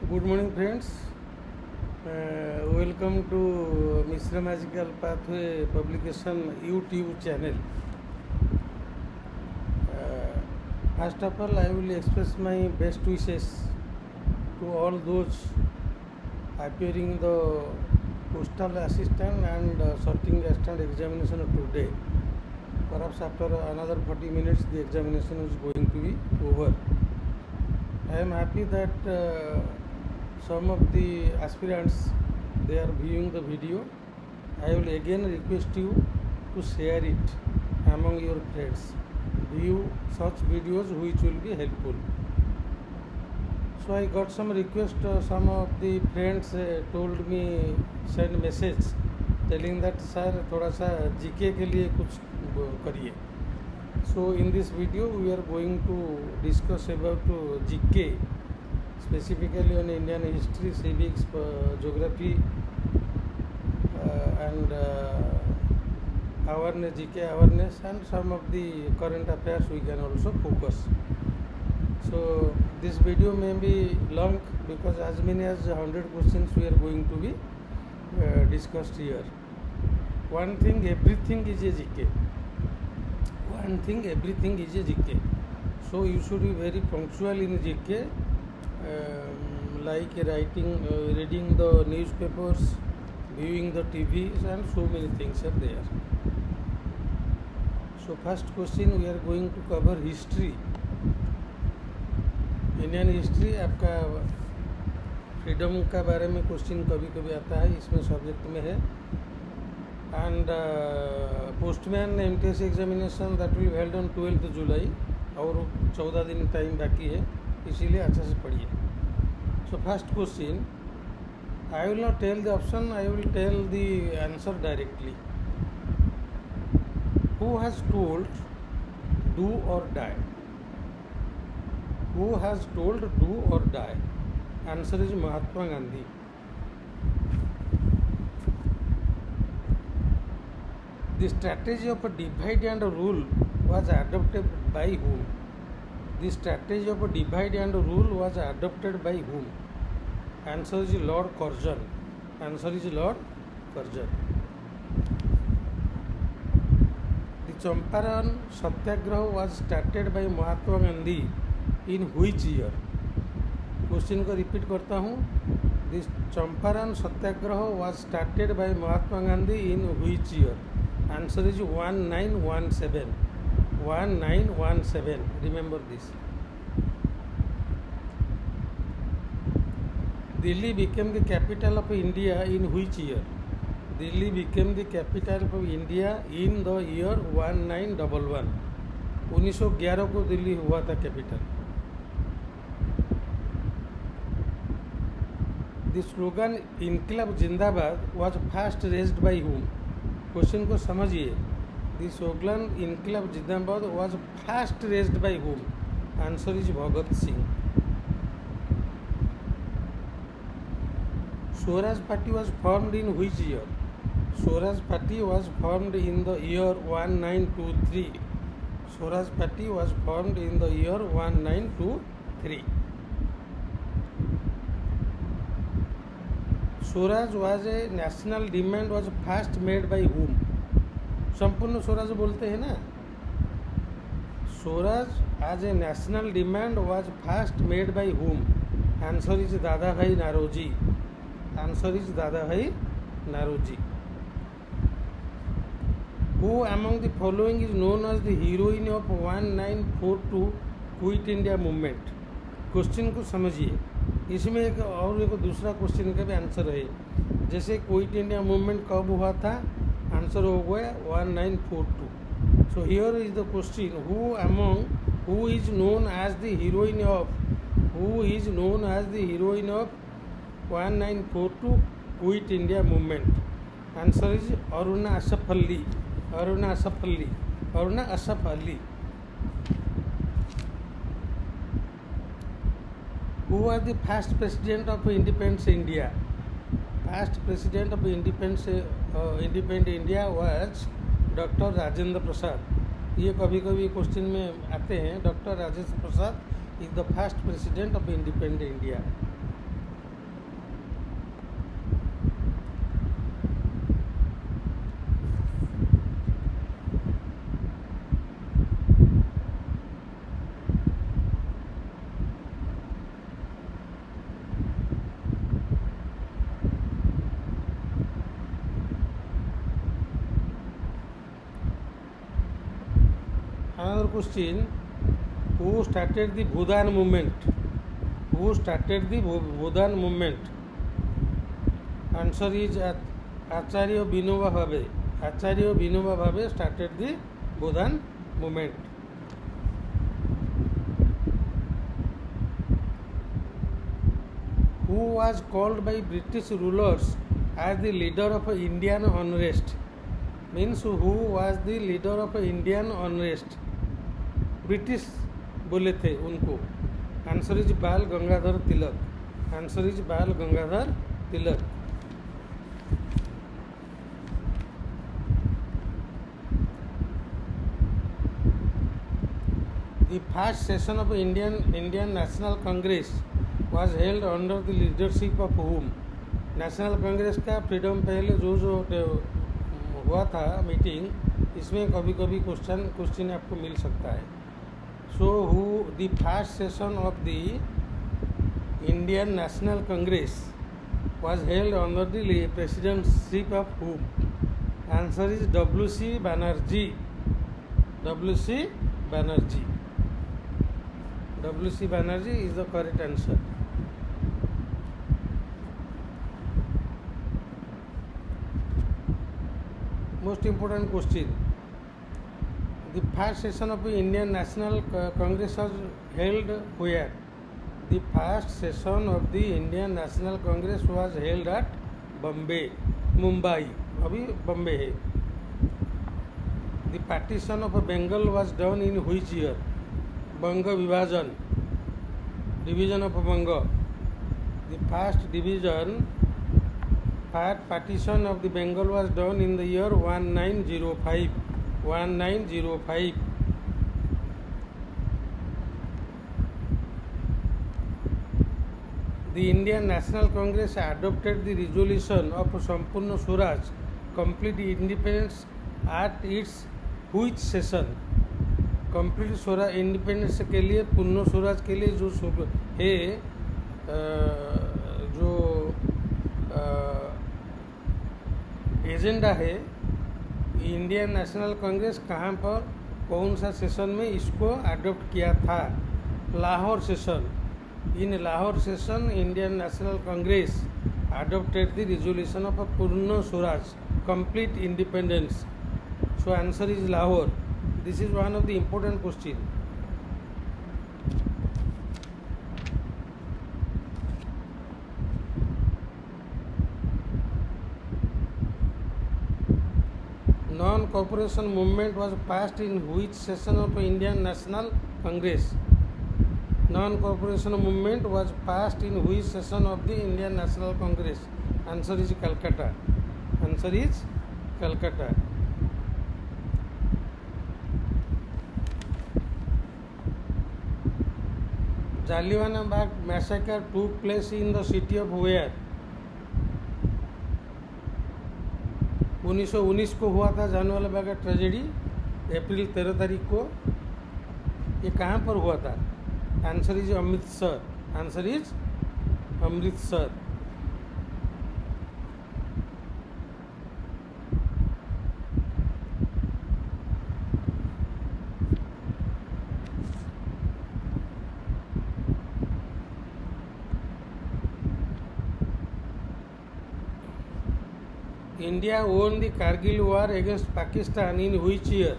Good morning, friends. Welcome to Mishra Magical Pathway Publication YouTube channel. First of all, I will express my best wishes to all those appearing the postal assistant and sorting assistant examination today. Perhaps after another 40 minutes, the examination is going to be over. I am happy that some of the aspirants, they are viewing the video. I will again request you to share it among your friends. View such videos which will be helpful. So I got some request. Some of the friends told me, send message telling that sir थोड़ा सा GK के लिए कुछ करिए. So in this video we are going to discuss about GK, specifically on Indian history, civics, geography, and awareness, GK awareness, and some of the current affairs we can also focus. So this video may be long because as many as 100 questions we are going to be discussed here. One thing, everything is a GK. One thing, everything is a GK. So you should be very punctual in GK, like writing, reading the newspapers, viewing the TVs, and so many things are there. So first question, we are going to cover history. Indian history. आपका freedom का बारे में question कभी कभी आता है, इसमें subject में है. And postman MTS examination that will held on 12 जुलाई, और 14 दिन टाइम बाकी है, इसीलिए अच्छा से पढ़िए. So first question, I will not tell the option, I will tell the answer directly. Who has told do or die? Who has told do or die? Answer is Mahatma Gandhi. The strategy of a divide and rule was adopted by whom? The strategy of a divide and rule was adopted by whom? Answer is Lord Curzon. Answer is Lord Curzon. The Champaran Satyagraha was started by Mahatma Gandhi in which year? Question को repeat करता हूँ. This Champaran Satyagraha was started by Mahatma Gandhi in which year? Answer is 1917. 1917. Remember this. Delhi became the capital of India in which year? Delhi became the capital of India in the year 1911. 1911 को दिल्ली हुआ था capital. The slogan इनकलाब जिंदाबाद was first raised by whom? Question को समझिए. The slogan इनकलाब जिंदाबाद was first raised by whom? Answer is Bhagat Singh. Swaraj Party was formed in which year? Swaraj Party was formed in the year 1923. Swaraj Party was formed in the year 1923. Swaraj was a national demand was first made by whom? संपूर्ण स्वराज बोलते हैं ना. Swaraj as a national demand was first made by whom? Answer is Dadabhai Naoroji. Answer is Dadabhai Naoroji. Who among the following is known as the heroine of 1942 quit India movement? Question को समझिए. इसमें एक दूसरा question का भी आंसर है. जैसे quit India movement कब हुआ था? आंसर हो गया 1942. So here is the question, who is known as the heroine of 1942 quit India movement? Answer is Aruna Asaf Ali. Aruna Asaf Ali. Who was the first president of independent India? First president of independent India was Dr. Rajendra Prasad. ये कभी कभी question में आते हैं. Doctor Rajendra Prasad is the first president of independent India. question, who started the Bhudan movement? Who started the Bhudan movement? Answer is Acharya Vinoba Bhave. Acharya Vinoba Bhave started the Bhudan movement. Who was called by British rulers as the leader of Indian unrest? Means who was the leader of Indian unrest? British बोले थे उनको. Answer is बाल Gangadhar Tilak. Answer is बाल Gangadhar Tilak. The first session of Indian National Congress was held under the leadership of whom? National Congress का freedom पहले जो हुआ था मीटिंग, इसमें कभी कभी क्वेश्चन आपको मिल सकता है. So who the first session of the Indian national Congress was held under the presidency of whom? Answer is W.C. Banerjee. W.C. Banerjee. W.C. Banerjee is the correct answer. Most important question. The first session of the Indian National Congress was held where? The first session of the Indian National Congress was held at Mumbai. अभी बम्बे है. The partition of Bengal was done in which year? बंग विभाजन. Division of Banga. The first partition of the Bengal was done in the year 1905. 1905. The Indian National Congress adopted the resolution of Sampurna Swaraj, complete independence at its which session? Complete Swaraj independence के लिए, पूर्ण स्वराज के लिए जो है जो agenda है, Indian national Congress कहाँ पर कौन सा सेशन में इसको अडॉप्ट किया था? Lahore session. In Lahore session Indian national Congress adopted the resolution of a Purna Swaraj, complete independence. So answer is Lahore. This is one of the important question. Non-cooperation movement was passed in which session of Indian National Congress? Non-cooperation movement was passed in which session of the Indian National Congress? Answer is Calcutta. Answer is Calcutta. Jallianwala Bagh massacre took place in the city of where? 1919 को हुआ था जालियांवाला बाग का tragedy, अप्रैल 13 तारीख को. ये कहाँ पर हुआ था? Answer is Amritsar. Answer is Amritsar. India won the Kargil war against Pakistan in which year?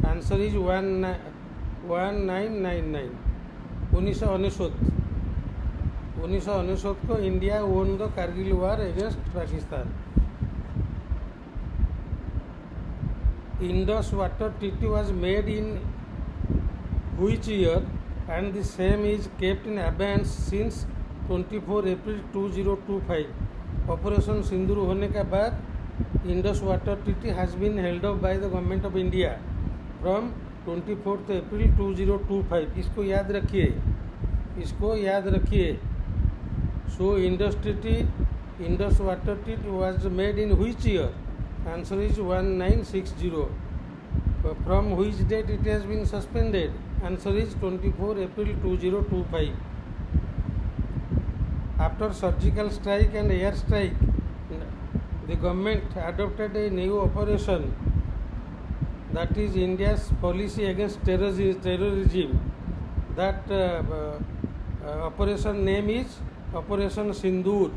Answer is 1999. 1999 को India won the Kargil war against Pakistan. Indus Water Treaty was made in which year and the same is kept in abeyance since 24 April 2025. Operation Sindoor होने के बाद Indus water treaty has been held up by the government of India from 24 April 2025. इसको याद रखिए, इसको याद रखिए. So Indus water treaty was made in which year? Answer is 1960. From which date it has been suspended? Answer is 24 April 2025. After surgical strike and air strike, the government adopted a new operation. that is India's policy against terrorism. That operation name is Operation Sindoor.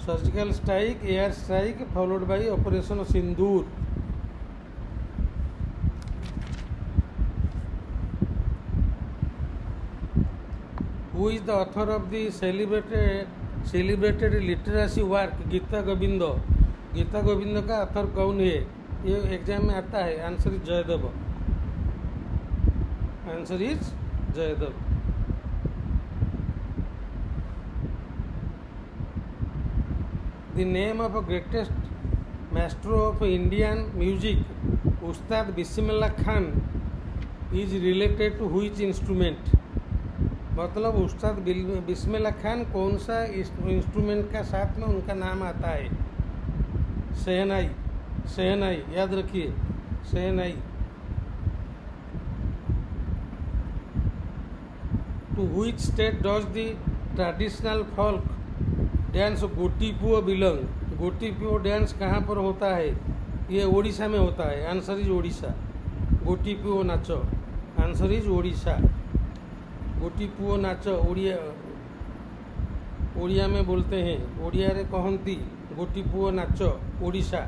Surgical strike, air strike followed by Operation Sindoor. Who is the author of the celebrated literacy work Gita Govind? Gita Govind का author कौन है? ये exam में आता है. Answer is Jayadev. Answer is Jayadev. The name of a greatest maestro of Indian music, Ustad Bismillah Khan, is related to which instrument? मतलब उस्ताद बिस्मिल्लाह खान कौन सा इंस्ट्रूमेंट का साथ में उनका नाम आता है? शहनाई. शहनाई याद रखिए, shehnai. To which state does the traditional folk dance Gotipua belong? Gotipua dance कहाँ पर होता है? ये ओडिशा में होता है. Answer is Odisha. गोटीपुओ नाच. Answer is Odisha. गोटीपुओ नाच ओडिया में बोलते हैं. ओडिया रे कहती गोटीपुओ नाच Odisha.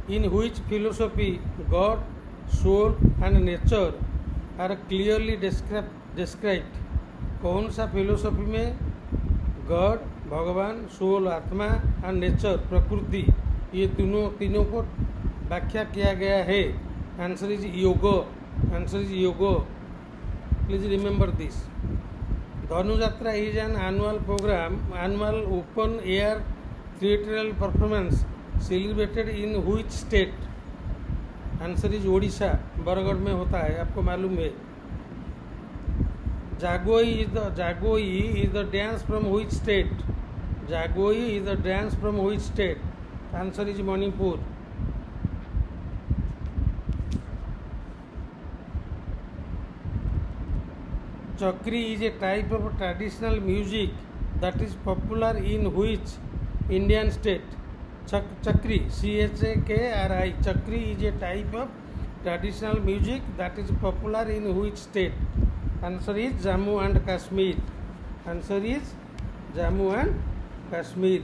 In which philosophy God, soul and nature are clearly described? कौन सा फिलोसफी में गॉड भगवान, सोल आत्मा और नेचर प्रकृति ये तीनों को व्याख्या किया गया है? Answer is yoga. Answer is yoga. Please remember this. Dhanu Yatra is an annual programme, annual open air theatrical performance celebrated in which state? Answer is Odisha. Bargarh में होता है, आपको मालूम है. Jagoi is the dance from which state? Jagoi is the dance from which state? Answer is Manipur. Chakri is a type of traditional music that is popular in which Indian state? Chakri, C-H-A-K-R-I. Chakri is a type of traditional music that is popular in which state? Answer is Jammu and Kashmir. Answer is Jammu and Kashmir.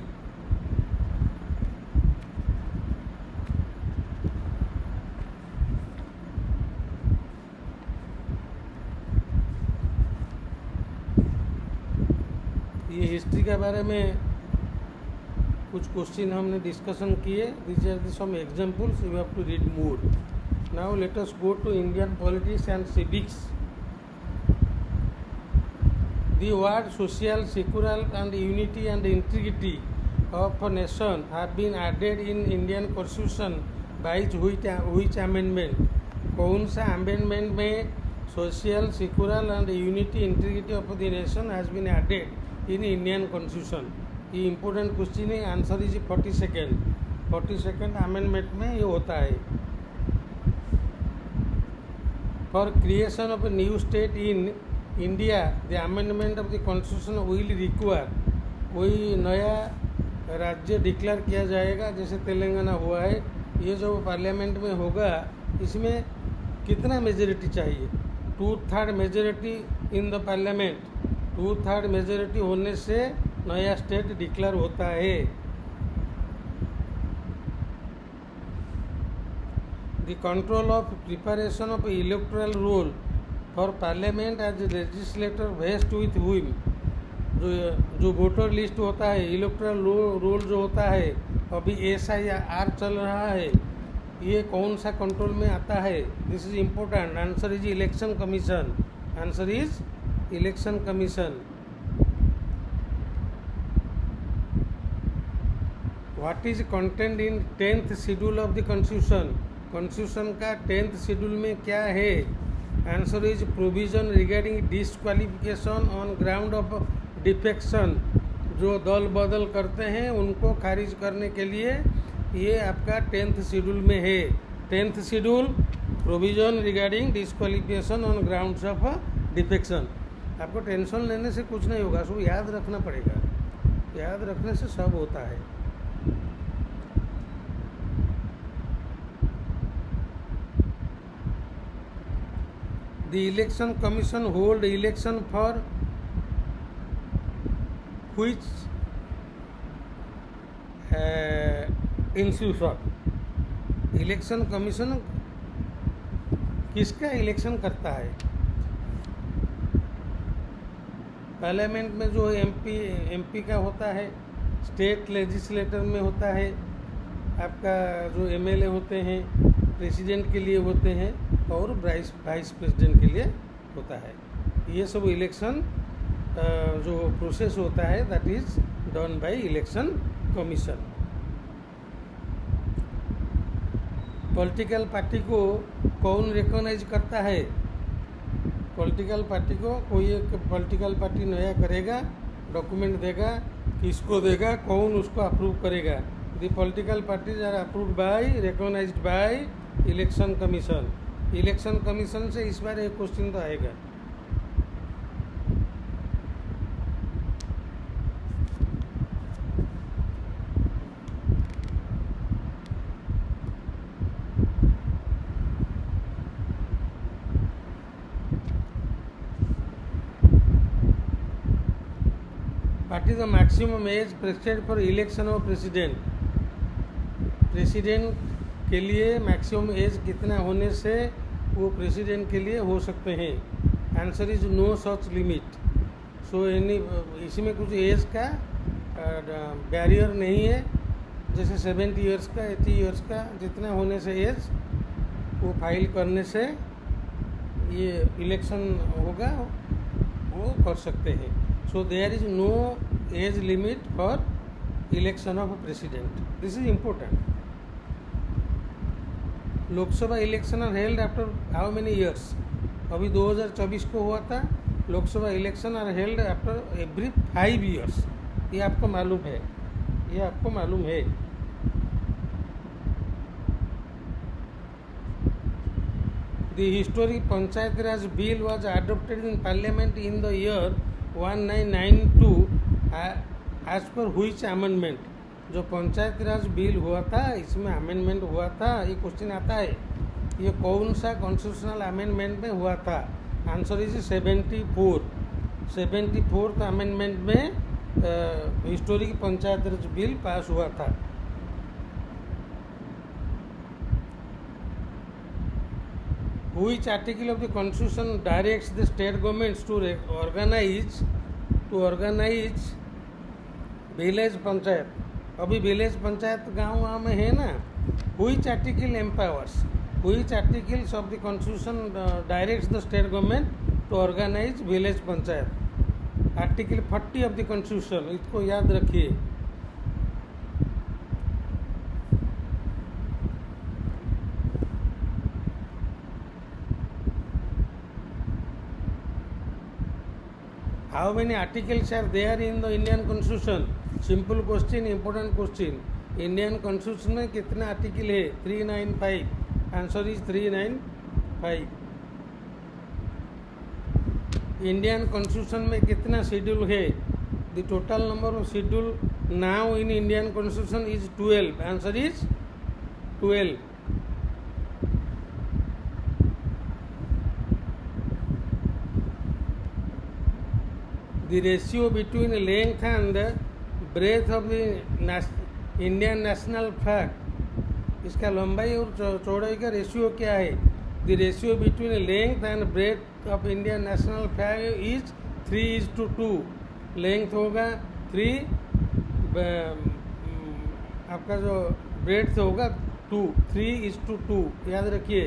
ये history के बारे में कुछ question हमने discussion किए. This are the some examples. You have to read more. Now let us go to Indian politics and civics. The word social, secular and unity and integrity of nation have been added in Indian constitution by which amendment? कौन सा amendment में social, secular and unity integrity of the nation has been added in Indian constitution? ये important question है. Answer is 42nd amendment में ये होता है. For creation of a new state in India the amendment of the constitution will require. कोई नया राज्य declare किया जाएगा, जैसे तेलंगाना हुआ है. ये जो पार्लियामेंट में होगा इसमें कितना मेजोरिटी चाहिए? 2/3 majority in the parliament. 2/3 majority होने से नया स्टेट डिक्लेयर होता है. The control of preparation of electoral roll for parliament as legislator vest with whom? जो वोटर लिस्ट होता है, इलेक्टोरल रोल जो होता है, अभी SIR चल रहा है, ये कौन सा कंट्रोल में आता है? This is important. Answer is election commission. Answer is election commission. What is content in 10th schedule of the constitution? Constitution का 10th शेड्यूल में क्या है? Answer is provision regarding disqualification on ground of defection. जो दल बदल करते हैं उनको खारिज करने के लिए ये आपका 10th शेड्यूल में है. 10th schedule provision regarding disqualification on grounds of defection. आपको टेंशन लेने से कुछ नहीं होगा, सब याद रखना पड़ेगा. याद रखने से सब होता है। The election commission hold election for which institution. Election commission किसका इलेक्शन करता है? पार्लियामेंट में जो एमपी का होता है, स्टेट लेजिस्लेटर में होता है, आपका जो एमएलए होते हैं प्रेसिडेंट के लिए होते हैं, और वाइस प्रेसिडेंट के लिए होता है। ये सब इलेक्शन जो प्रोसेस होता है that is done by election commission. Political party को कौन रिकॉग्नाइज करता है? पॉलिटिकल पार्टी को कोई एक पॉलिटिकल पार्टी नया करेगा, डॉक्यूमेंट देगा, किसको देगा, कौन उसको अप्रूव करेगा? The political parties are approved by, recognized by election commission. Election commission से इस बार एक क्वेश्चन तो आएगा। What is the maximum age prescribed for election of president? President के लिए मैक्सिमम एज कितना होने से वो प्रेसिडेंट के लिए हो सकते हैं? Answer is no such limit. So इसमें कुछ एज का बैरियर नहीं है, जैसे 70 ईयर्स का, 80 ईयर्स का, जितना होने से एज वो फाइल करने से ये इलेक्शन होगा वो कर सकते हैं। So there is no age limit for election of president. This is important. Lok Sabha election are held after how many years? अभी 2024 को हुआ था। Lok Sabha election are held after every 5 years. ये आपको मालूम है, ये आपको मालूम है। The historic Panchayat Raj Bill was adopted in Parliament in the year 1992 as per which amendment? जो पंचायत राज बिल हुआ था इसमें अमेंडमेंट हुआ था, ये क्वेश्चन आता है। ये कौन सा कॉन्स्टिट्यूशनल अमेंडमेंट में हुआ था? Answer is 74। 74th अमेंडमेंट में हिस्टोरिक पंचायत राज बिल पास हुआ था। Which article of the Constitution directs the state governments to organize village panchayat? अभी विलेज पंचायत गांव में है ना। Which article empowers? Which articles of the Constitution directs the state government to organize village panchayat? Article 40 of the constitution, इसको याद रखिए। How many articles are there in the Indian Constitution? Simple question, important question. Indian constitution में कितना article है? 395। Answer is 395। Indian constitution में कितना schedule है? The total number of schedule now in Indian constitution is 12। Answer is 12। The ratio between length and breadth of the Indian national flag, इसका लंबाई और चौड़ाई का रेशियो क्या है? The ratio between length and breadth of Indian national flag is 3:2। Length होगा 3, आपका जो ब्रेड्थ होगा 2, 3:2। याद रखिए।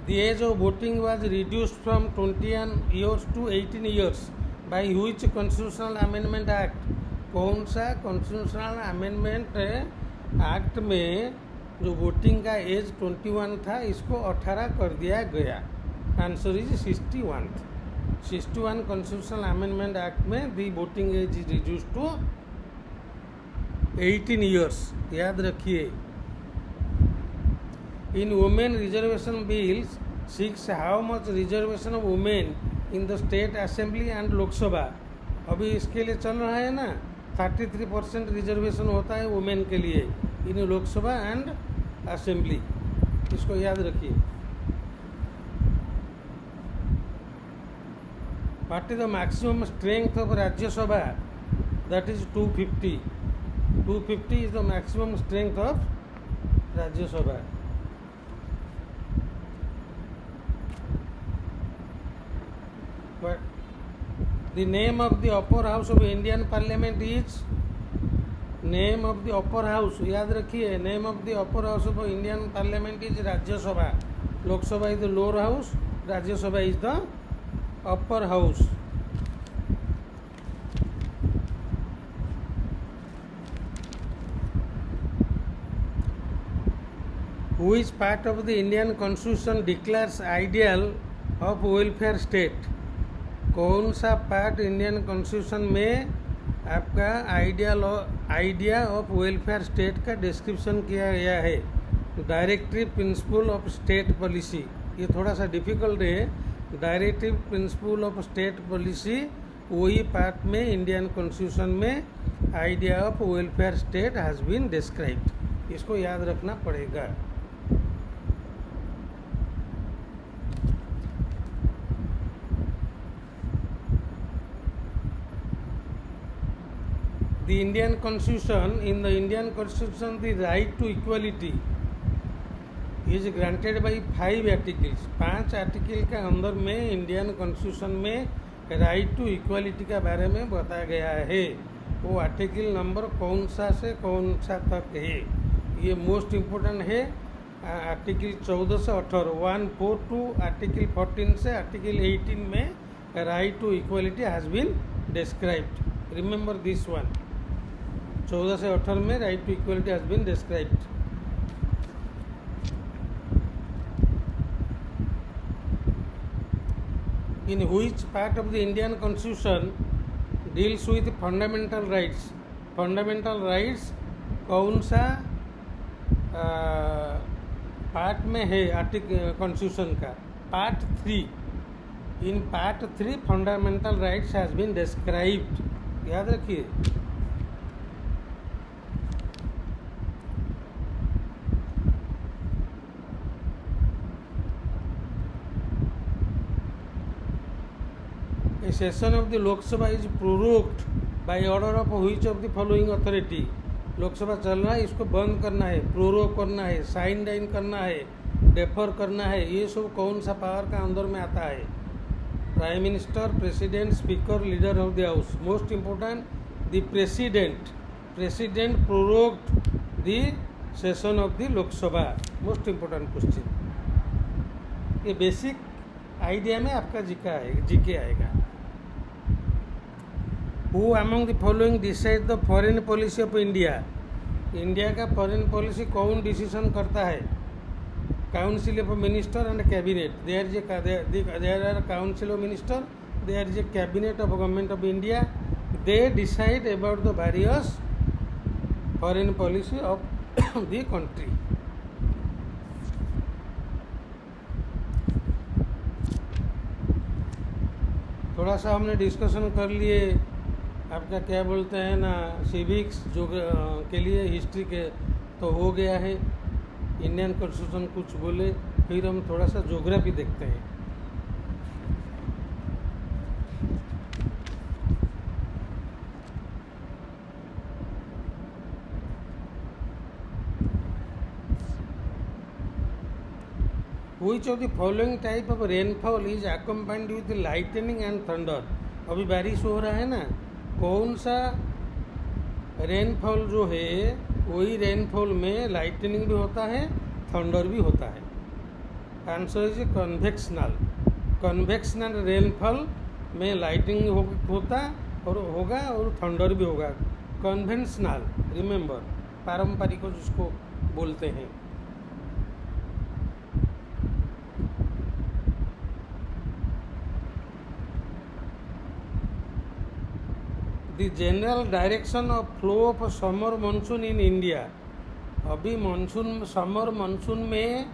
The age of voting was reduced from 21 years to 18 years by which constitutional amendment act? कौन सा कॉन्स्टिट्यूशनल अमेंडमेंट एक्ट में जो वोटिंग का एज 21 था इसको 18 कर दिया गया? Answer is 61 constitutional amendment act में the voting age is reduce to 18 years. याद रखिए। In women reservation bills seeks how much reservation of women in the state assembly and Lok Sabha. अभी इसके लिए चल रहा है ना 33% रिजर्वेशन होता है वुमेन के लिए इन लोकसभा एंड असेंबली, इसको याद रखिए. What is the maximum strength of Rajya Sabha? That is 250. 250 is the maximum strength of Rajya Sabha. But the name of the upper house of Indian Parliament is, name of the upper house, याद रखिए, name of the upper house of Indian Parliament is Rajya Sabha. Lok Sabha is the lower house, Rajya Sabha is the upper house. Which part of the Indian Constitution declares ideal of welfare state? कौन सा part Indian constitution में आपका idea of welfare state का description किया गया है? Directive principle of state policy, ये थोड़ा सा डिफिकल्ट है. Directive principle of state policy वही पार्ट में इंडियन कॉन्स्टिट्यूशन में idea of welfare state has been described, इसको याद रखना पड़ेगा. The Indian Constitution, in the Indian Constitution, the right to equality is granted by 5 articles. 5 article के अंदर में इंडियन कॉन्स्टिट्यूशन में राइट टू इक्वालिटी के बारे में बताया गया है. वो आर्टिकल नंबर कौन सा से कौन सा तक है, ये मोस्ट इम्पोर्टेंट है. आर्टिकल 14 से 18, 142 आर्टिकल 14 से आर्टिकल 18 में right to equality has been described. Remember this one. 14 से 18 में right to equality has been described. In which part of the Indian constitution deals with fundamental rights? Fundamental rights कौन सा part में है article constitution का? Part 3. In part 3 fundamental rights has been described, याद रखिए. A session of the Lok Sabha is prorogued by order of which of the following authority? Lok Sabha चल रहा है, इसको बंद करना है, प्रोरोग करना है, साइन डाइन करना है, डेफर करना है, ये सब कौन सा पावर का अंदर में आता है? Prime minister, president, speaker, leader of the house. Most important, the president. President prorogued the session of the Lok Sabha. Most important question. ये बेसिक आइडिया में आपका जीके आएगा. Who among the following decide the foreign policy of India? India का foreign policy कौन decision करता है? Council of minister and cabinet. There are council of minister, there is a cabinet of government of India. They decide about the various foreign policy of the country. थोड़ा सा हमने discussion कर लिए आपका क्या बोलते हैं ना, सिविक्स जो के लिए हिस्ट्री के तो हो गया है. इंडियन कॉन्स्टिट्यूशन कुछ बोले, फिर हम थोड़ा सा ज्योग्राफी देखते हैं. Which of the following type of rainfall is accompanied with lightning and thunder? अभी बारिश हो रहा है ना, कौन सा रेनफॉल जो है वही रेनफॉल में लाइटनिंग भी होता है, थंडर भी होता है. Answer is convectional. Convectional rainfall में लाइटनिंग होता और होगा और थंडर भी होगा. कन्वेंशनल, रिमेंबर, पारंपरिक जिसको बोलते हैं. The general direction of flow of summer monsoon in India. अभी मानसून, समर मानसून में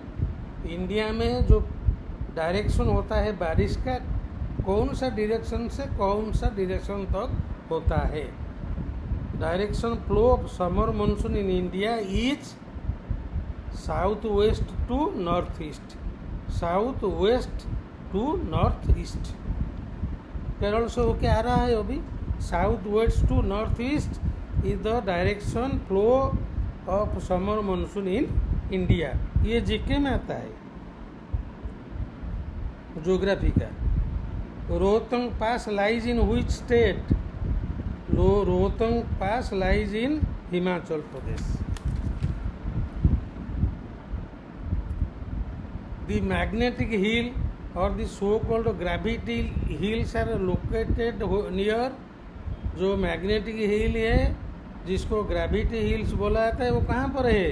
इंडिया में जो डायरेक्शन होता है बारिश का, कौन सा डायरेक्शन से कौन सा डायरेक्शन तक होता है? Direction flow of summer monsoon in India is south west to north east, south west to north east. Kerala से होके आ रहा है अभी, south west to north east is the direction flow of summer monsoon in India. ये GK में आता है, ज्योग्राफी का। Rohtang pass lies in which state? Rohtang pass lies in Himachal Pradesh. The magnetic hill or the so-called gravity hills are located near, जो magnetic hill है जिसको gravity hills बोला जाता है वो कहाँ पर है?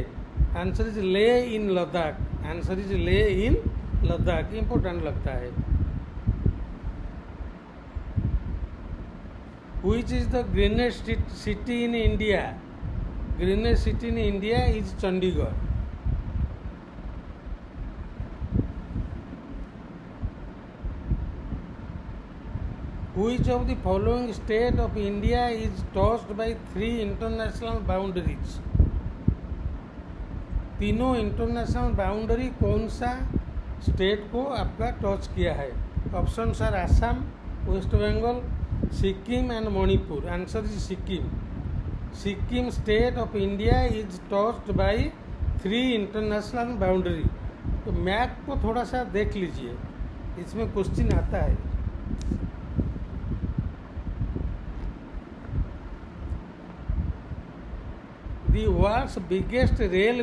आंसर इज ले इन लद्दाख, आंसर इज ले इन लद्दाख। इंपॉर्टेंट लगता है। Which is the greenest city in India? Greenest city in India is Chandigarh. Which of the following state of India is touched by 3 international boundaries? तीनों इंटरनेशनल बाउंड्री कौन सा state को आपका touch किया है? Option are Assam, West Bengal, Sikkim and Manipur. Answer is Sikkim. Sikkim state of India is touched by 3 international boundary. तो map को थोड़ा सा देख लीजिए, इसमें क्वेश्चन आता है। The world's biggest rail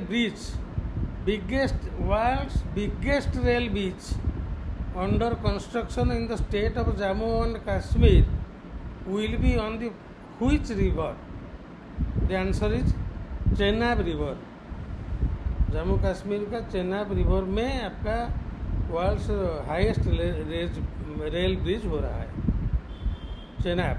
bridge under construction in the state of Jammu and Kashmir will be on the which river? The answer is Chenab river. Jammu Kashmir का चेनाब रिवर में आपका वर्ल्ड्स हाईएस्ट रेल ब्रिज हो रहा है, Chenab.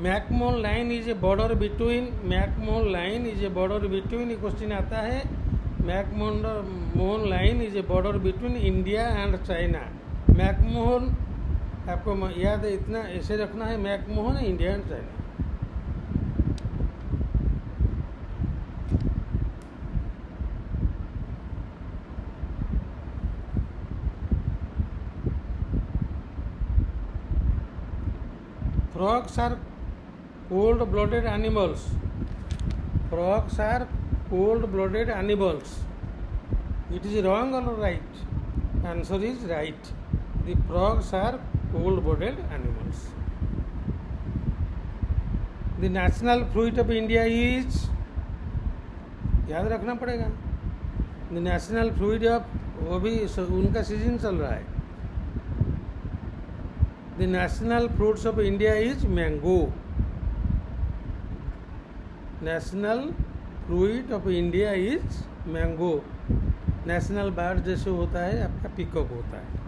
McMahon line is a border between, McMahon line is a border between, ये question आता है। McMahon line is a border between India and China. McMahon आपको याद है, इतना ऐसे रखना है, McMahon India and China. Frogs are cold-blooded animals. Frogs are cold-blooded animals. It is wrong or right? Answer is right. The frogs are cold-blooded animals. The national fruit of India is, याद रखना पड़ेगा। The national fruit of, वो भी उनका season चल रहा है। The national fruits of India is mango. National fruit of India is mango. National bird जैसे होता है आपका पीकॉक होता है।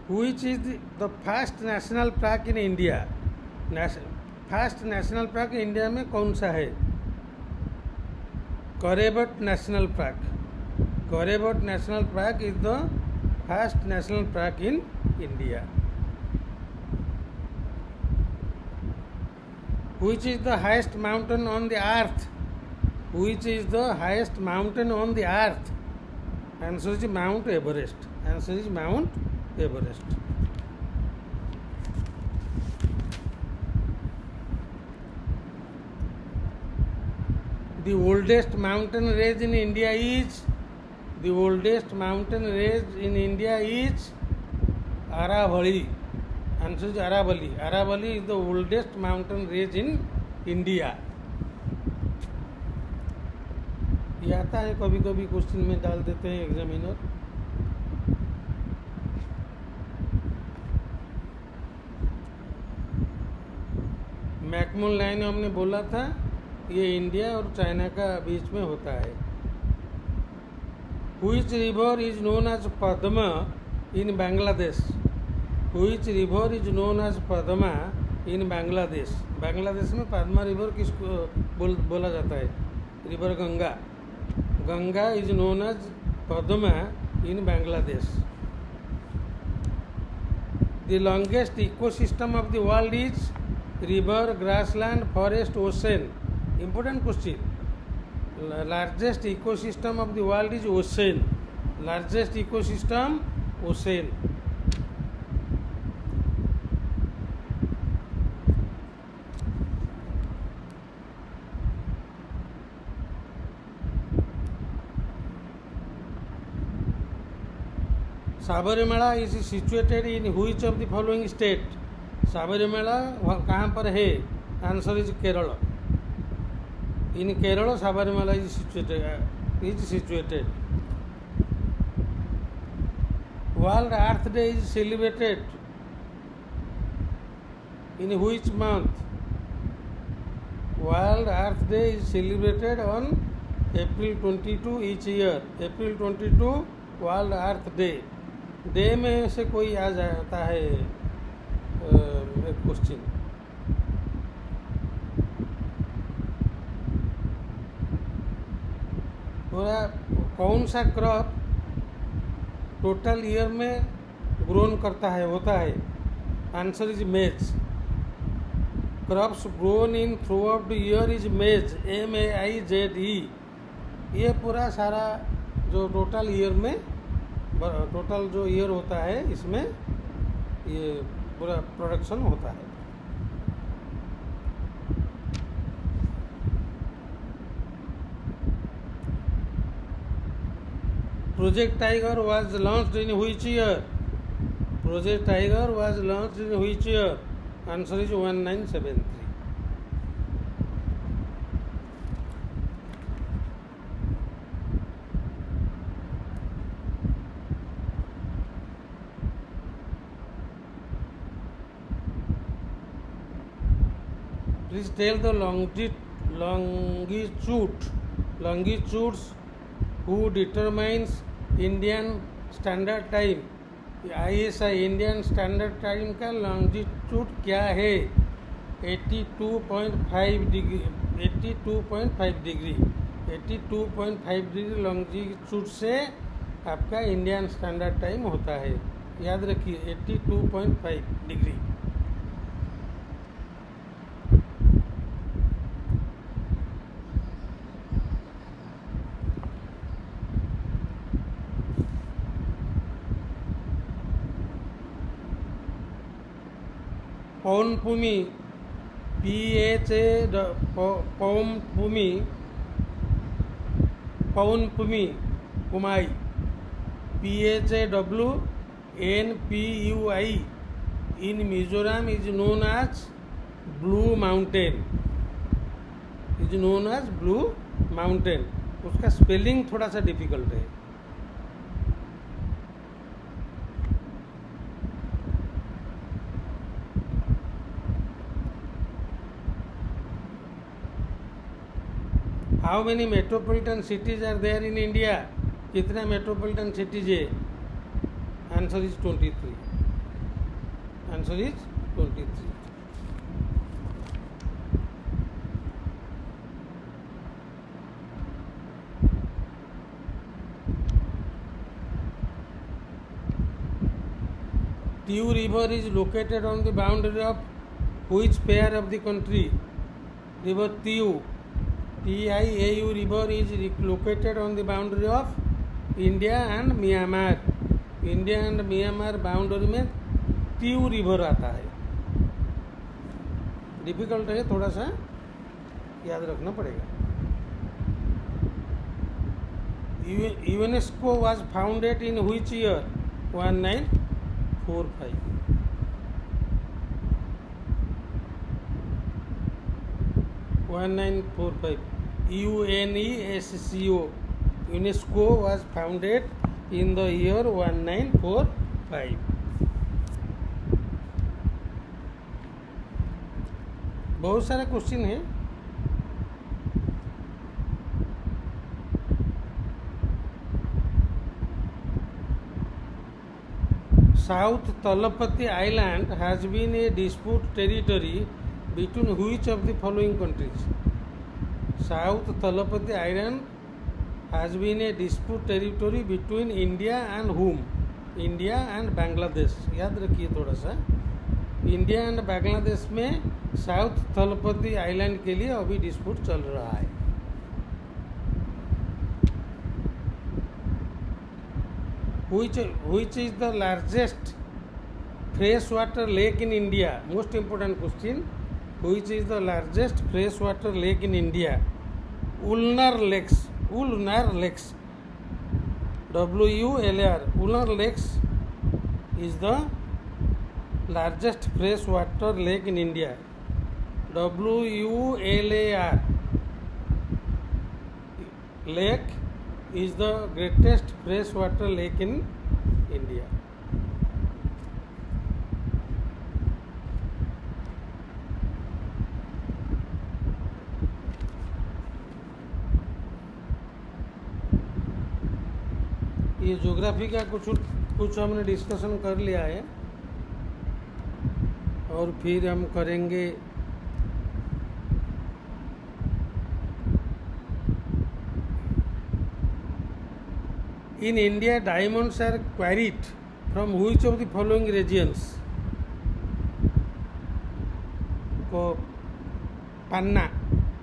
Which is the first national park in India? First national park India में कौन सा है? Corbett national park. Corebot National Park is the first national park in India. Which is the highest mountain on the earth? Which is the highest mountain on the earth? Answer is Mount Everest. Answer is Mount Everest. The oldest mountain range in India is, the oldest mountain range in India is Aravalli. Answer is Aravalli. Aravalli is the oldest mountain range in India. ये आता है कभी कभी question में डाल देते हैं examiner. McMahon line हमने बोला था, ये इंडिया और चाइना का बीच में होता है। Which river is known as Padma in Bangladesh? Which river is known as Padma इन बांग्लादेश। बांग्लादेश में पद्मा रिवर किसको बोला जाता है? River Ganga. Ganga is known as Padma in Bangladesh. The longest ecosystem of the world is river, grassland, forest, ocean. Important question. Largest ecosystem of the world is ocean. Largest ecosystem ocean. Sabarimala is situated in which of the following state? Sabarimala कहाँ पर है? Answer is Kerala. In Kerala Sabarimala is situated. World earth day is celebrated in which month? World earth day is celebrated on April 22 each year। April 22 world earth day. Day में से कोई आ जाता है एक question. पूरा कौन सा क्रॉप टोटल ईयर में ग्रोन करता है होता है? आंसर इज मेज। Crops grown in through out the year is मेज। MAIZE। ये पूरा सारा जो टोटल ईयर में टोटल जो ईयर होता है इसमें ये पूरा प्रोडक्शन होता है। Project tiger was launched in which year? Project tiger was launched in which year? Answer is 1973। Please tell the longitudes who determines Indian Standard Time। ISI Indian standard time का longitude क्या है? 82.5 degree. 82.5 degree. 82.5 degree longitude से आपका Indian standard time होता है। याद रखिए 82.5 degree. Phawngpui Phawngpui कुमाई PHAWNPUI in Mizoram is known as blue mountain. Is known as blue mountain. उसका स्पेलिंग थोड़ा सा डिफिकल्ट है। How many metropolitan cities are there in India? कितना मेट्रोपॉलिटन सिटीज है? Answer is 23। Answer is 23। Tiew River is located on the boundary of which pair of the country? River Tiew, TIAU river is located on the boundary of India and Myanmar। India and Myanmar boundary में ट्यू river आता है। Difficult है, थोड़ा सा याद रखना पड़ेगा। UNESCO was founded in which year? 1945। UNESCO, UNESCO was founded in the year 1945। बहुत सारे क्वेश्चन है। South Talapati Island has been a dispute territory between which of the following countries? South Talapati Island has been a dispute territory between India and whom? India and Bangladesh. याद रखिए थोड़ा सा, India and Bangladesh में south Thalapathy island के लिए अभी dispute चल रहा है. Which is the largest freshwater lake in India? Most important question. Which is the largest freshwater lake in India? Ulnar Lakes. Ulnar Lakes. WULR. Ulnar Lakes is the largest freshwater lake in India. WULAR. Lake is the greatest freshwater lake in India. ये geography का कुछ हमने discussion कर लिया है और फिर हम करेंगे In India, diamonds are quarried from which of the following regions? को पन्ना,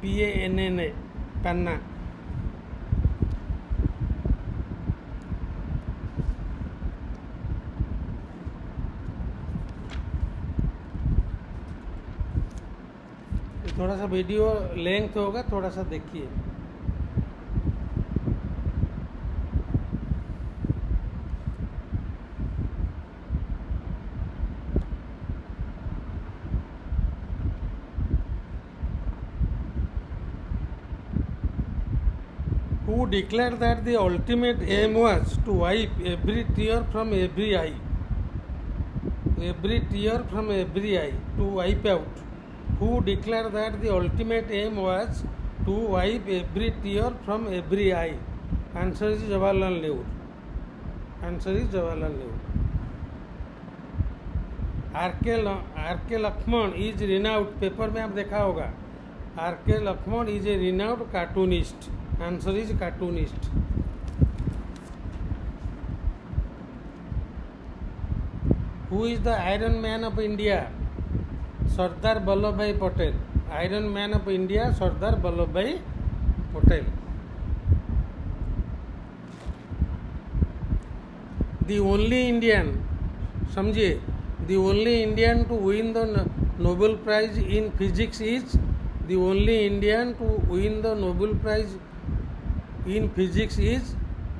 PANNA, पन्ना. थोड़ा सा वीडियो लेंथ होगा, थोड़ा सा देखिए. Who declared that the ultimate aim was to wipe every tear from every eye? Every tear from every eye, to wipe out. Who declared that the ultimate aim was to wipe every tear from every eye? Answer is Jawaharlal Nehru. Answer is Jawaharlal Nehru. R.K. Lakshman is renowned. Paper में आप देखा होगा. R.K. Lakshman is a renowned cartoonist. Answer is cartoonist. Who is the Iron Man of India? Sardar Vallabhbhai Patel. Iron Man of India, Sardar Vallabhbhai Patel. The only Indian, समझिए, the only Indian to win the Nobel Prize in Physics is, the only Indian to win the Nobel Prize in Physics is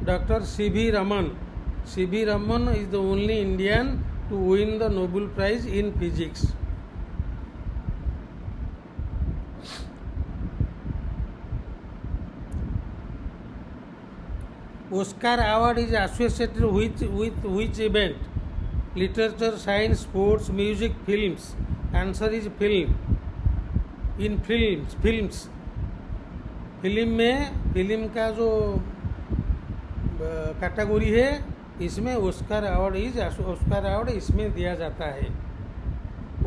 Dr. C.V. Raman. C.V. Raman is the only Indian to win the Nobel Prize in Physics. Oscar award is associated with which event? Literature, science, sports, music, films. Answer is film. In films. Film में, film का जो category है, इसमें Oscar award इसमें दिया जाता है.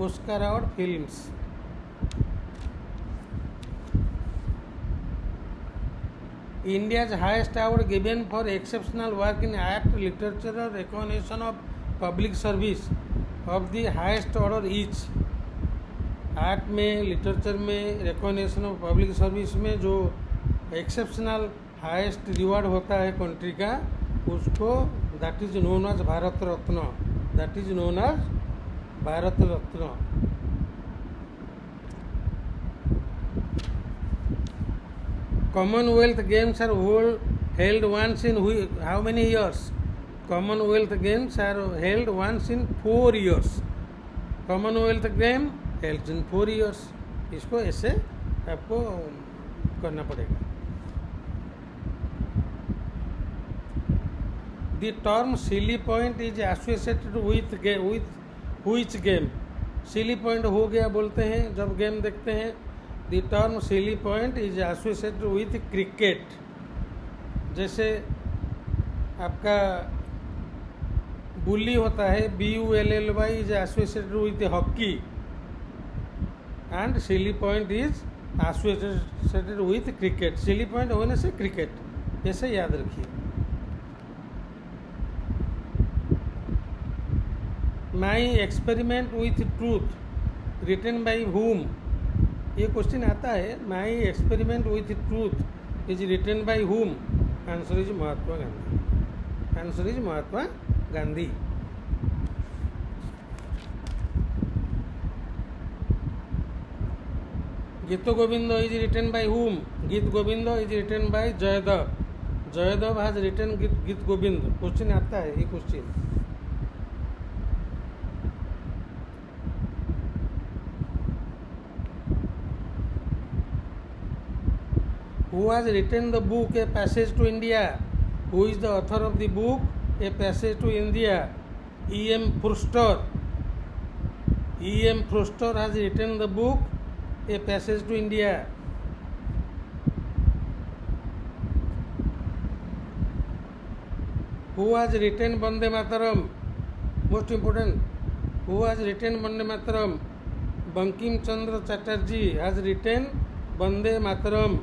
Oscar award films. India's highest award given for exceptional work in art, literature or recognition of public service of the highest order is. Art में, लिटरेचर में, रिकॉग्निशन ऑफ पब्लिक सर्विस में जो exceptional highest reward होता है country का, उसको that is known as Bharat Ratna. That is known as Bharat Ratna. Commonwealth Games are held once in how many years? Commonwealth Games are held once in 4 years. Commonwealth Game held in 4 years. इसको ऐसे आपको करना पड़ेगा. The term Silly Point is associated with which game? Silly Point हो गया बोलते हैं जब गेम देखते हैं. The term Silly Point is associated with cricket. जैसे आपका बुली होता है BULLY is associated with hockey and silly point is associated with cricket. Silly point होने से क्रिकेट, ऐसे याद रखिए। My experiment with truth written by whom, ये क्वेश्चन आता है। My experiment with truth is written by whom? Answer is Mahatma Gandhi. Answer is Mahatma Gandhi. Geet Govind is written by whom? Geet Govind is written by Jayadev. Jayadev has written Geet Govind. Question आता है ये question. Who has written the book A Passage to India? Who is the author of the book A Passage to India? E.M. Forster. E.M. Forster has written the book A Passage to India. Who has written Vande Mataram? Most important. Who has written Vande Mataram? Bankim Chandra Chatterjee has written Vande Mataram.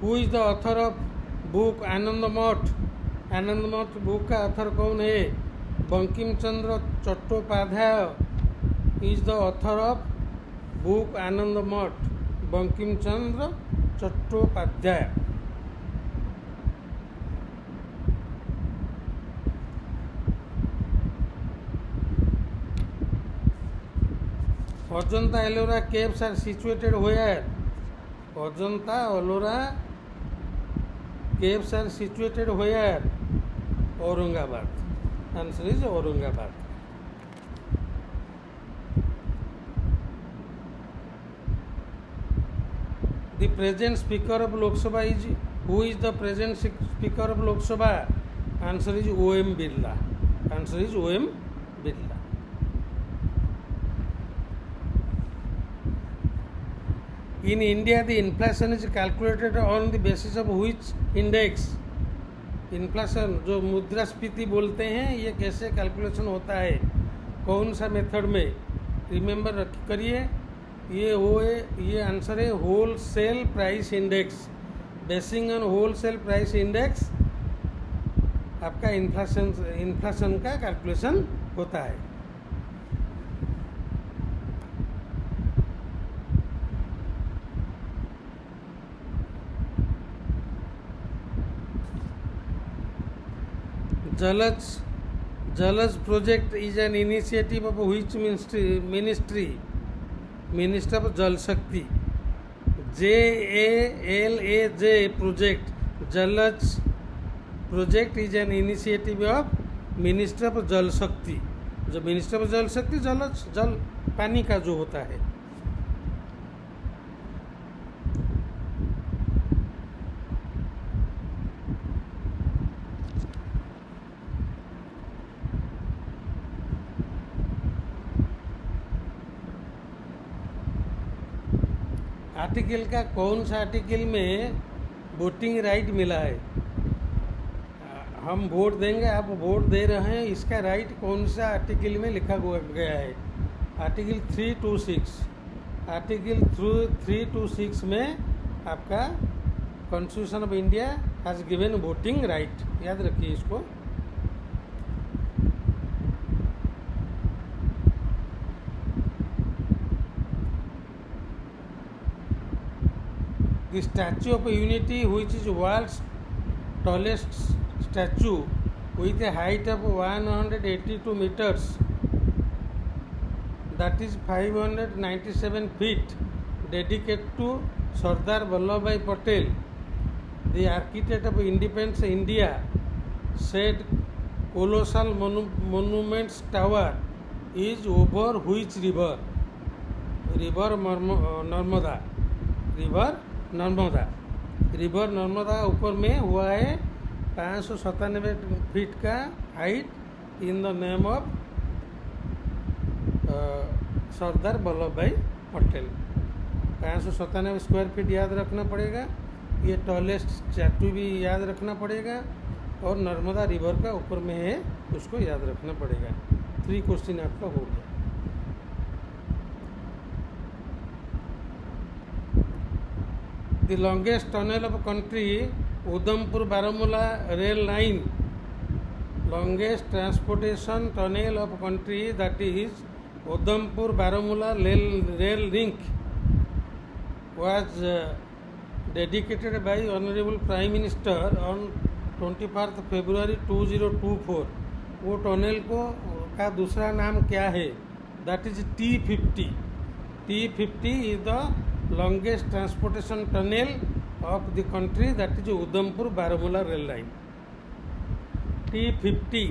Who is the author of book Anand Math? Anand Math book का author कौन है? Bankim Chandra Chattopadhyay is the author of book Anand Math. Bankim Chandra Chattopadhyay. Ajanta Ellora caves are situated where? Ajanta Ellora caves are situated where? Aurangabad. Answer is Aurangabad. The present speaker of Lok Sabha is, who is the present speaker of Lok Sabha? Answer is O.M. Birla. Answer is O.M. Birla. In India, the inflation is calculated on the basis of which index? Inflation जो मुद्रास्फीति बोलते हैं, ये कैसे calculation होता है, कौन सा मेथड में? रिमेंबर करिए, ये आंसर है wholesale price index. Basing on wholesale price index आपका इन्फ्लेशन का कैलकुलेशन होता है। Jalaj project is an initiative of which ministry? Minister of Jal Shakti. JALAJ project. Jalaj project is an initiative of Minister of Jal Shakti. जो minister of जल शक्ति जल पानी का जो होता है। आर्टिकल का कौन सा आर्टिकल में वोटिंग राइट मिला है? हम वोट देंगे, आप वोट दे रहे हैं, इसका राइट कौन सा आर्टिकल में लिखा गया है? आर्टिकल 326। आर्टिकल 326 में आपका constitution of India has given voting right. याद रखिए इसको। The Statue of Unity, which is world's tallest statue with a height of 182 meters, that is 597 feet, dedicated to Sardar Vallabhbhai Patel, the architect of independence India, said colossal monuments tower is over which river? River Narmada। River Narmada ऊपर में हुआ है 597 feet का height in the name of Sardar Vallabh bhai Patel. 597 square feet याद रखना पड़ेगा। ये tallest statue भी याद रखना पड़ेगा और नर्मदा रिवर का ऊपर में है उसको याद रखना पड़ेगा। 3 क्वेश्चन आपका हो गया। The longest tunnel of country Udhampur Baramulla rail line, longest transportation tunnel of country, that is Udhampur Baramula rail link, was dedicated by Honorable Prime Minister on 21st February 2024। वो टनल को का दूसरा नाम क्या है? That is T50। T50 is the longest transportation tunnel of the country, that is Udhampur Baramulla rail line T50।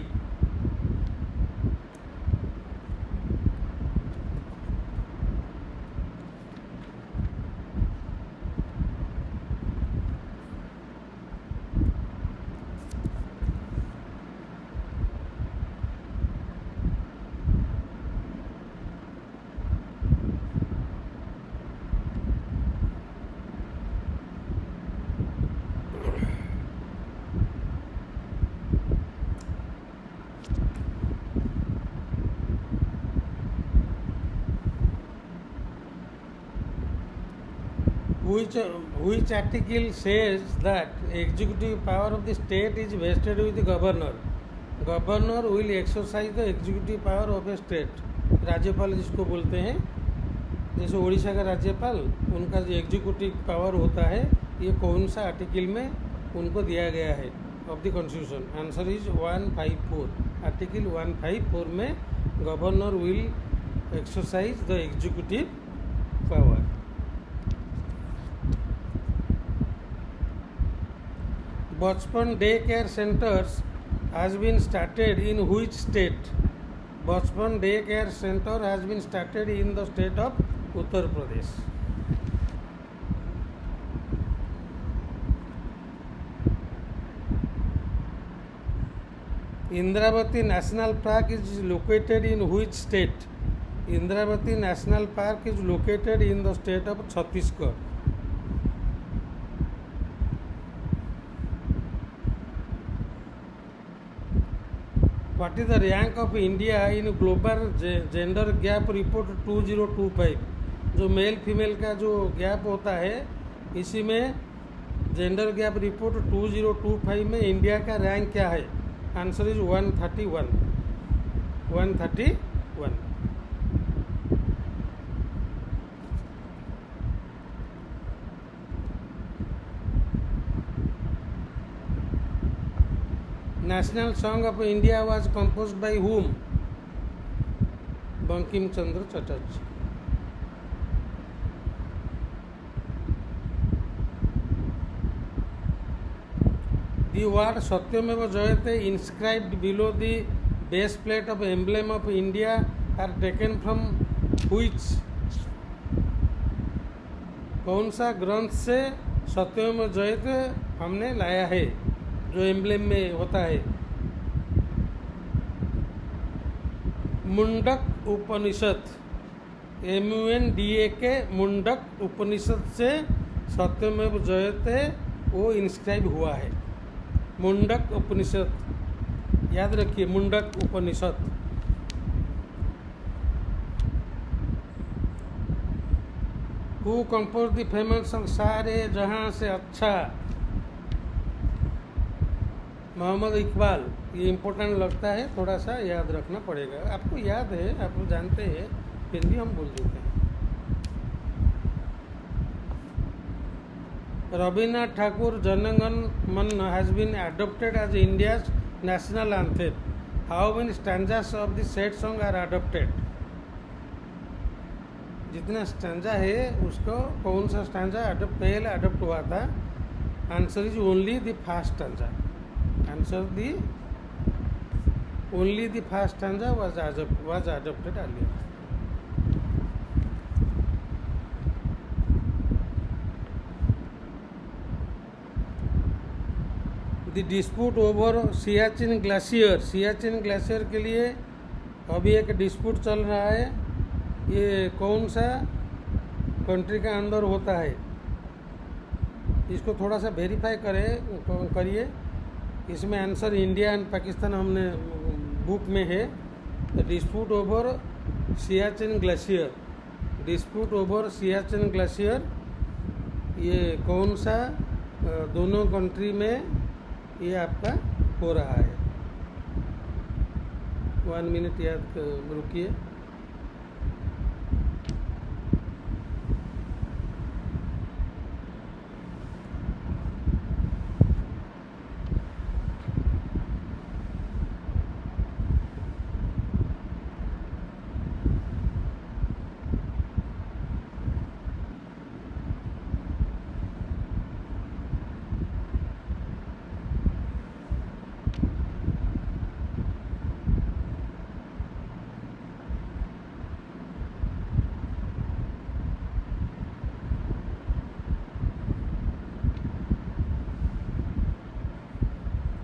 Which article says that executive power of the state is vested with the governor? Governor will exercise the executive power of a state। राज्यपाल जिसको बोलते हैं, जैसे उड़ीसा का राज्यपाल, उनका जो executive power होता है, ये कौन सा आर्टिकल में उनको दिया गया है of the constitution? Answer is 154। Article 154 में governor will exercise the executive power. Bachpan day care centres has been started in which state? Bachpan day care centre has been started in the state of Uttar Pradesh. Indravati national park is located in which state? Indravati national park is located in the state of Chhattisgarh. What is the rank of India in global gender gap report 2025? जो male female का जो gap होता है, इसी में gender gap report 2025 में India का rank क्या है? Answer is 131। 131। National song of India was composed by whom? Bankim Chandra Chatterjee। The word Satyameva Jayate inscribed below the base plate of emblem of India are taken from which? कौन सा ग्रंथ से सत्यमेव जयते हमने लाया है जो एम्ब्लेम में होता है? मुंडक उपनिषद, MUNDAK मुंडक उपनिषद से सत्यमेव जयते वो इंस्क्राइब हुआ है। मुंडक उपनिषद याद रखिए, Mundaka Upanishad. Who compose the famous song सारे जहां से अच्छा? मोहम्मद इकबाल। ये इम्पोर्टेंट लगता है, थोड़ा सा याद रखना पड़ेगा। आपको याद है, आप जानते हैं, फिर भी हम बोल देते हैं। Rabindranath Thakur Jana Gana Mana has been adopted as India's national anthem. How many stanzas of the said song are adopted? जितना स्टैंजा है उसको कौन सा स्टैंजा पहले अडोप्ट हुआ था? Answer is only the first stanza. Answer the only the first stanza was adopted earlier। The dispute over Siachen glacier, Siachen glacier के लिए अभी एक डिस्प्यूट चल रहा है। ये कौन सा कंट्री का अंदर होता है। इसको थोड़ा सा वेरीफाई करिए। इसमें आंसर इंडिया एंड पाकिस्तान हमने बुक में है। Dispute over Siachen glacier, dispute over Siachen glacier, ये कौन सा दोनों कंट्री में ये आपका हो रहा है। 1 मिनट याद रुकिए।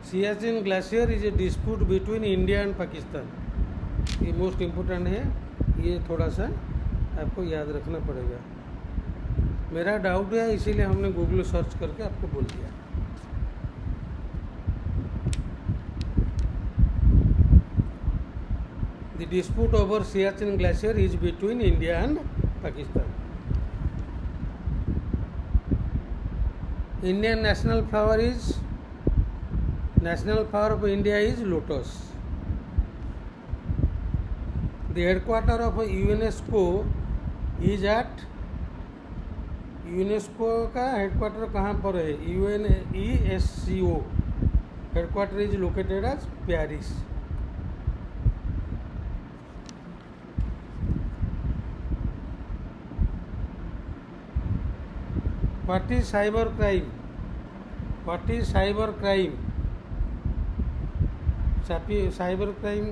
Siachen glacier is a dispute between India and Pakistan. ये मोस्ट इम्पोर्टेंट है, ये थोड़ा सा आपको याद रखना पड़ेगा। मेरा डाउट है इसीलिए हमने गूगल सर्च करके आपको बोल दिया। The dispute over Siachen glacier is between India and Pakistan. Indian national flower of India is lotus. The headquarter of UNESCO is at, UNESCO का हेडक्वार्टर कहाँ पर है? UNESCO headquarter is located at Paris. What is cyber crime? What is cyber crime? Cyber crime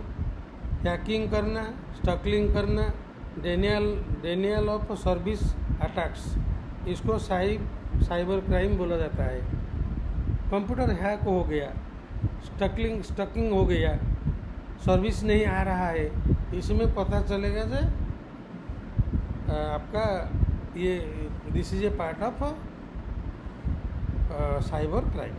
hacking करना, स्टकलिंग करना, Daniel of service attacks, इसको cyber crime बोला जाता है। कंप्यूटर हैक हो गया, स्टकिंग हो गया, सर्विस नहीं आ रहा है, इसमें पता चलेगा कि आपका ये this is a part of cyber crime.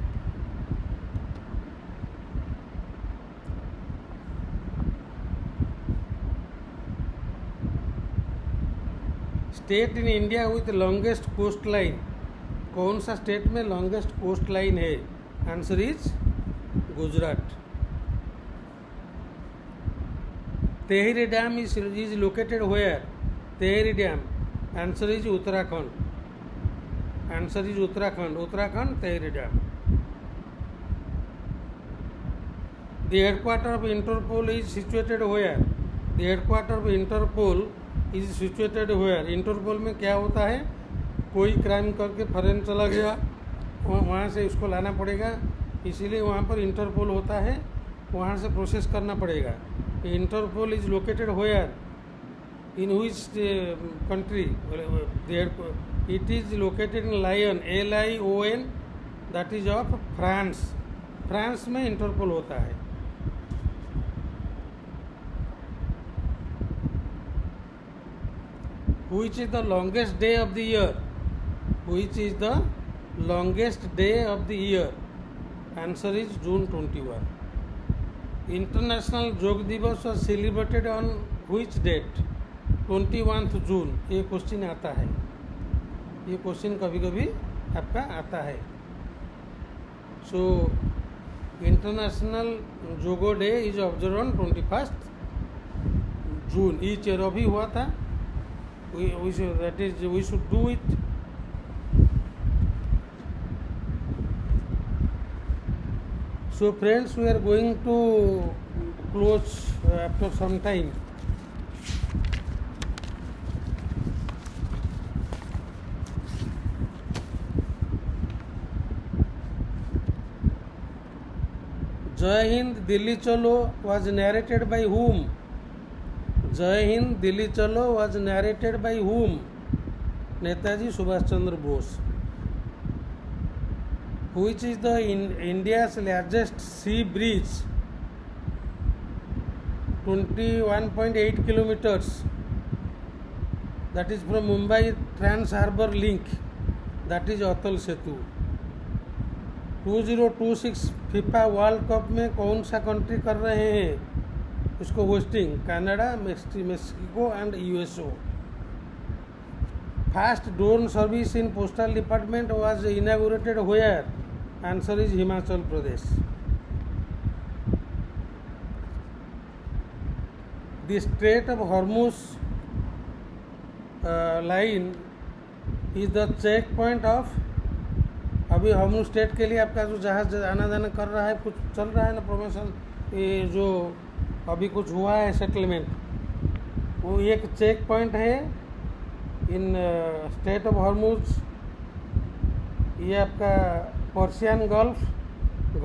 State in India with longest coastline, कौन सा स्टेट में लॉन्गेस्ट कोस्ट लाइन है? Answer is Gujarat. Tehri dam is located where? Tehri dam, answer is Uttarakhand. Answer is Uttarakhand Tehri dam. The headquarter of Interpol is situated where? The headquarter of Interpol is situated where? Interpol में क्या होता है? कोई crime करके foreign चला गया, वहाँ से उसको लाना पड़ेगा, इसीलिए वहाँ पर इंटरपोल होता है, वहाँ से प्रोसेस करना पड़ेगा। Interpol is located where? In which country? It is located in Lyon, LION, that is of France. France में इंटरपोल होता है। Which is the longest day of the year? Which is the longest day of the year? Answer is June 21. International योग दिवस was celebrated on which date? 21 जून। ये question आता है, ये question कभी कभी आपका आता है। सो इंटरनेशनल जोगो day is observe on 21 June. Each year अभी हुआ था। we should do it. So friends, we are going to close after some time. Jai Hind Delhi Chalo was narrated by whom? जय हिंद दिल्ली चलो was narrated by whom? Netaji Subhash Chandra Bose. Which is the India's largest sea bridge? 21.8 kilometers. that is from Mumbai Trans Harbour Link, that is Atal Setu. 2026 FIFA world cup में कौन सा country कर रहे हैं उसको hosting? Canada, Mexico and USA. Fast drone service in postal department was inaugurated where? Answer is Himachal Pradesh. The strait of Hormuz line is the checkpoint of. अभी Hormuz strait के लिए आपका जो जहाज आना जाना कर रहा है, कुछ चल रहा है ना प्रमोशन, ये जो अभी कुछ हुआ है सेटलमेंट, वो एक चेक पॉइंट है इन स्ट्रेट ऑफ हॉर्मुज. ये आपका Persian gulf,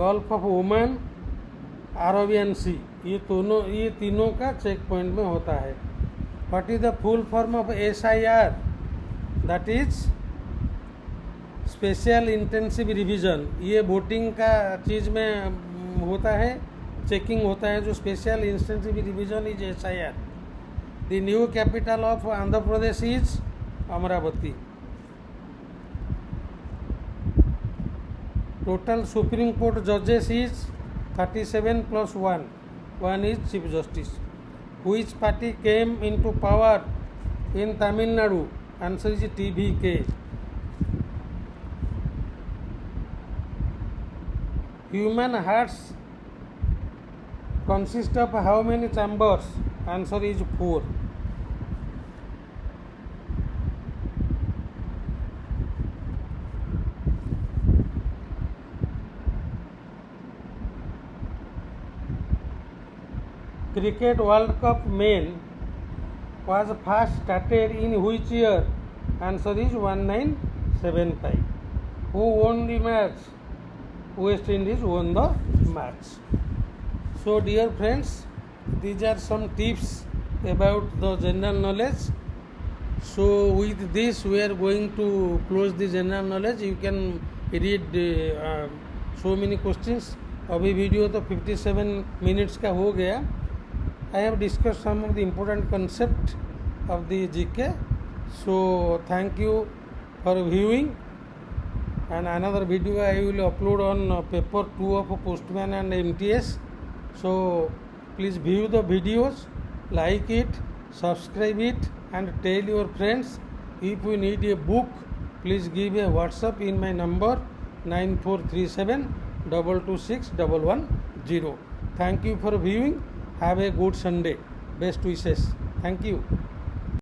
gulf of Oman, Arabian sea, ये तीनों का चेक पॉइंट में होता है. What is the full form of SIR? That is special intensive revision. ये वोटिंग का चीज़ में होता है, चेकिंग होता है. जो special intensive revision is SIR. The new capital of Andhra Pradesh is Amaravati. Total supreme court जजेस is 37 + 1. 1 is Chief Justice. Which party came into power in Tamil Nadu? Answer is TVK. Human hearts consist of how many chambers? Answer is 4. Cricket World Cup men was first started in which year? Answer is 1975. Who won the match? West Indies won the match. So dear friends, these are some tips about the general knowledge. So with this we are going to close the general knowledge. You can read so many questions. अभी video तो 57 minutes का हो गया. I have discussed some of the important concepts of the GK. So thank you for viewing, and another video I will upload on paper 2 of postman and MTS. So please view the videos, like it, subscribe it, and tell your friends. If you need a book, please give a WhatsApp in my number 9437 226 110. Thank you for viewing. Have a good Sunday. Best wishes. Thank you.